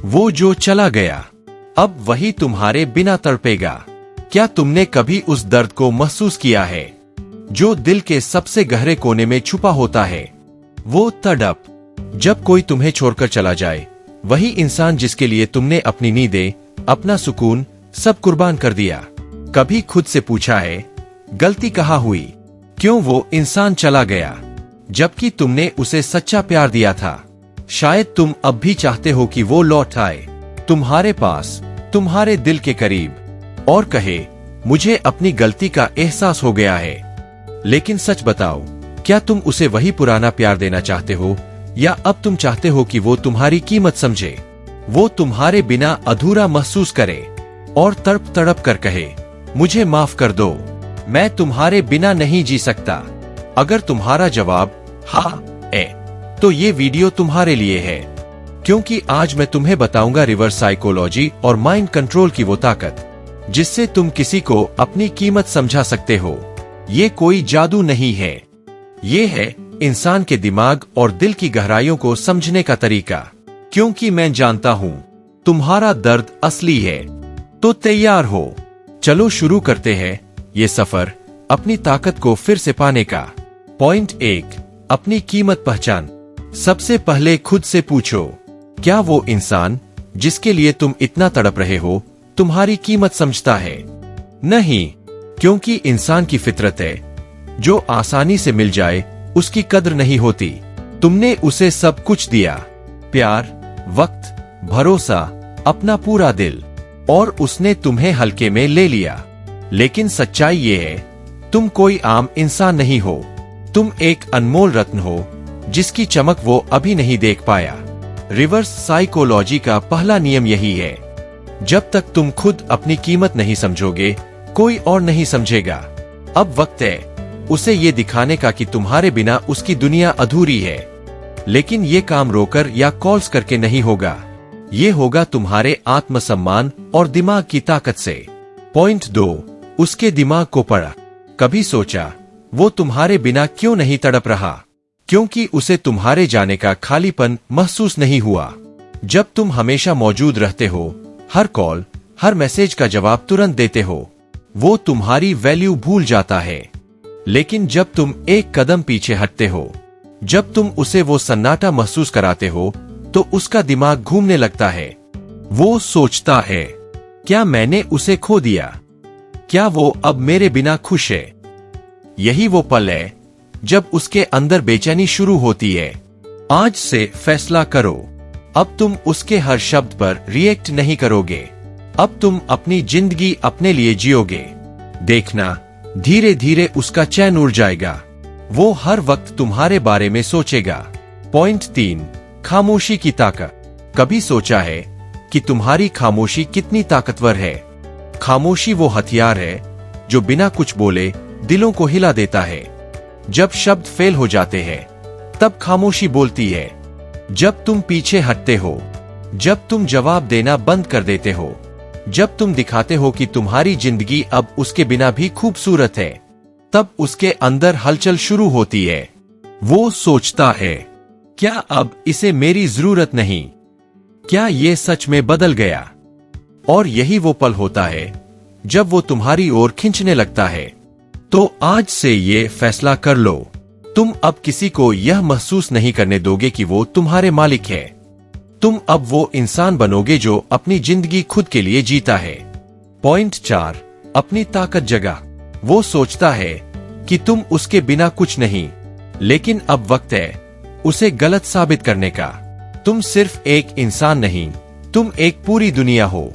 वो जो चला गया, अब वही तुम्हारे बिना तड़पेगा। क्या तुमने कभी उस दर्द को महसूस किया है जो दिल के सबसे गहरे कोने में छुपा होता है? वो तड़प जब कोई तुम्हें छोड़कर चला जाए, वही इंसान जिसके लिए तुमने अपनी नींदें, अपना सुकून सब कुर्बान कर दिया। कभी खुद से पूछा है गलती कहाँ हुई? क्यों वो इंसान चला गया जबकि तुमने उसे सच्चा प्यार दिया था? शायद तुम अब भी चाहते हो कि वो लौट आए तुम्हारे पास, तुम्हारे दिल के करीब, और कहे मुझे अपनी गलती का एहसास हो गया है। लेकिन सच बताओ, क्या तुम उसे वही पुराना प्यार देना चाहते हो, या अब तुम चाहते हो कि वो तुम्हारी कीमत समझे, वो तुम्हारे बिना अधूरा महसूस करे और तड़प तड़प कर कहे मुझे माफ कर दो, मैं तुम्हारे बिना नहीं जी सकता? अगर तुम्हारा जवाब हाँ है, तो ये वीडियो तुम्हारे लिए है, क्योंकि आज मैं तुम्हें बताऊंगा रिवर्स साइकोलॉजी और माइंड कंट्रोल की वो ताकत जिससे तुम किसी को अपनी कीमत समझा सकते हो। ये कोई जादू नहीं है, ये है इंसान के दिमाग और दिल की गहराइयों को समझने का तरीका। क्योंकि मैं जानता हूं तुम्हारा दर्द असली है। तो तैयार हो, चलो शुरू करते हैं ये सफर अपनी ताकत को फिर से पाने का। पॉइंट 1, अपनी कीमत पहचान। सबसे पहले खुद से पूछो, क्या वो इंसान जिसके लिए तुम इतना तड़प रहे हो तुम्हारी कीमत समझता है? नहीं, क्योंकि इंसान की फितरत है, जो आसानी से मिल जाए उसकी कद्र नहीं होती। तुमने उसे सब कुछ दिया, प्यार, वक्त, भरोसा, अपना पूरा दिल, और उसने तुम्हें हल्के में ले लिया। लेकिन सच्चाई ये है, तुम कोई आम इंसान नहीं हो, तुम एक अनमोल रत्न हो जिसकी चमक वो अभी नहीं देख पाया। रिवर्स साइकोलॉजी का पहला नियम यही है, जब तक तुम खुद अपनी कीमत नहीं समझोगे, कोई और नहीं समझेगा। अब वक्त है उसे ये दिखाने का कि तुम्हारे बिना उसकी दुनिया अधूरी है। लेकिन ये काम रोकर या कॉल्स करके नहीं होगा, ये होगा तुम्हारे आत्मसम्मान और दिमाग की ताकत से। पॉइंट 2, उसके दिमाग को पढ़ा। कभी सोचा वो तुम्हारे बिना क्यों नहीं तड़प रहा? क्योंकि उसे तुम्हारे जाने का खालीपन महसूस नहीं हुआ। जब तुम हमेशा मौजूद रहते हो, हर कॉल, हर मैसेज का जवाब तुरंत देते हो, वो तुम्हारी वैल्यू भूल जाता है। लेकिन जब तुम एक कदम पीछे हटते हो, जब तुम उसे वो सन्नाटा महसूस कराते हो, तो उसका दिमाग घूमने लगता है। वो सोचता है, क्या मैंने उसे खो दिया? क्या वो अब मेरे बिना खुश है? यही वो पल है जब उसके अंदर बेचैनी शुरू होती है। आज से फैसला करो, अब तुम उसके हर शब्द पर रिएक्ट नहीं करोगे। अब तुम अपनी जिंदगी अपने लिए जियोगे। देखना, धीरे धीरे उसका चैन उड़ जाएगा, वो हर वक्त तुम्हारे बारे में सोचेगा। पॉइंट 3, खामोशी की ताकत। कभी सोचा है कि तुम्हारी खामोशी कितनी ताकतवर है? खामोशी वो हथियार है जो बिना कुछ बोले दिलों को हिला देता है। जब शब्द फेल हो जाते हैं, तब खामोशी बोलती है। जब तुम पीछे हटते हो, जब तुम जवाब देना बंद कर देते हो, जब तुम दिखाते हो कि तुम्हारी जिंदगी अब उसके बिना भी खूबसूरत है, तब उसके अंदर हलचल शुरू होती है। वो सोचता है, क्या अब इसे मेरी जरूरत नहीं? क्या ये सच में बदल गया? और यही वो पल होता है जब वो तुम्हारी ओर खींचने लगता है। तो आज से ये फैसला कर लो, तुम अब किसी को यह महसूस नहीं करने दोगे कि वो तुम्हारे मालिक है। तुम अब वो इंसान बनोगे जो अपनी जिंदगी खुद के लिए जीता है। पॉइंट 4, अपनी ताकत जगा। वो सोचता है कि तुम उसके बिना कुछ नहीं, लेकिन अब वक्त है उसे गलत साबित करने का। तुम सिर्फ एक इंसान नहीं, तुम एक पूरी दुनिया हो।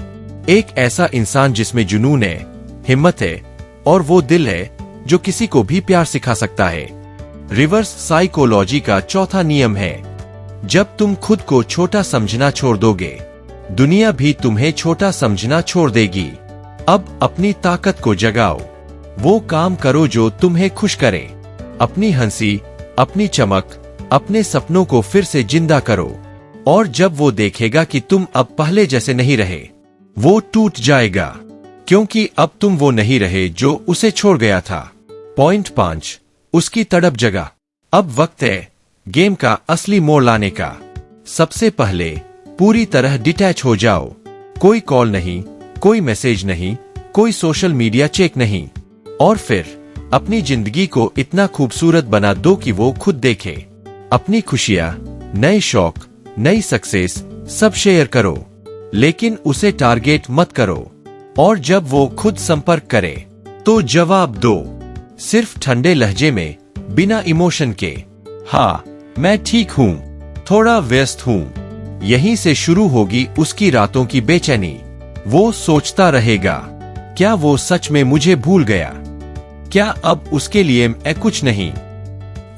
एक ऐसा इंसान जिसमें जुनून है, हिम्मत है, और वो दिल है जो किसी को भी प्यार सिखा सकता है। रिवर्स साइकोलॉजी का चौथा नियम है, जब तुम खुद को छोटा समझना छोड़ दोगे, दुनिया भी तुम्हें छोटा समझना छोड़ देगी। अब अपनी ताकत को जगाओ, वो काम करो जो तुम्हें खुश करे। अपनी हंसी, अपनी चमक, अपने सपनों को फिर से जिंदा करो। और जब वो देखेगा कि तुम अब पहले जैसे नहीं रहे, वो टूट जाएगा, क्योंकि अब तुम वो नहीं रहे जो उसे छोड़ गया था। पॉइंट 5, उसकी तड़प जगा। अब वक्त है गेम का असली मोड़ लाने का। सबसे पहले पूरी तरह डिटैच हो जाओ। कोई कॉल नहीं, कोई मैसेज नहीं, कोई सोशल मीडिया चेक नहीं। और फिर अपनी जिंदगी को इतना खूबसूरत बना दो कि वो खुद देखे। अपनी खुशियां, नए शौक, नई सक्सेस सब शेयर करो, लेकिन उसे टारगेट मत करो। और जब वो खुद संपर्क करे तो जवाब दो, सिर्फ ठंडे लहजे में, बिना इमोशन के। हाँ, मैं ठीक हूँ, थोड़ा व्यस्त हूँ। यहीं से शुरू होगी उसकी रातों की बेचैनी। वो सोचता रहेगा, क्या वो सच में मुझे भूल गया? क्या अब उसके लिए मैं कुछ नहीं?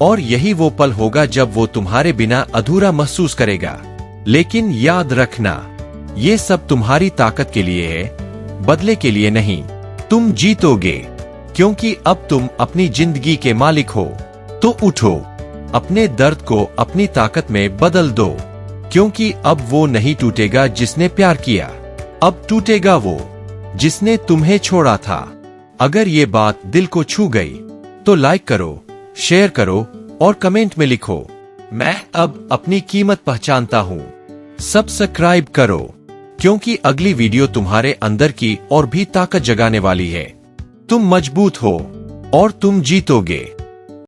और यही वो पल होगा जब वो तुम्हारे बिना अधूरा महसूस करेगा। लेकिन याद रखना, ये सब तुम्हारी ताकत के लिए है, बदले के लिए नहीं। तुम जीतोगे, क्योंकि अब तुम अपनी जिंदगी के मालिक हो। तो उठो, अपने दर्द को अपनी ताकत में बदल दो, क्योंकि अब वो नहीं टूटेगा जिसने प्यार किया, अब टूटेगा वो जिसने तुम्हें छोड़ा था। अगर ये बात दिल को छू गई तो लाइक करो, शेयर करो और कमेंट में लिखो, मैं अब अपनी कीमत पहचानता हूँ। सब्सक्राइब करो, क्योंकि अगली वीडियो तुम्हारे अंदर की और भी ताकत जगाने वाली है। तुम मजबूत हो और तुम जीतोगे।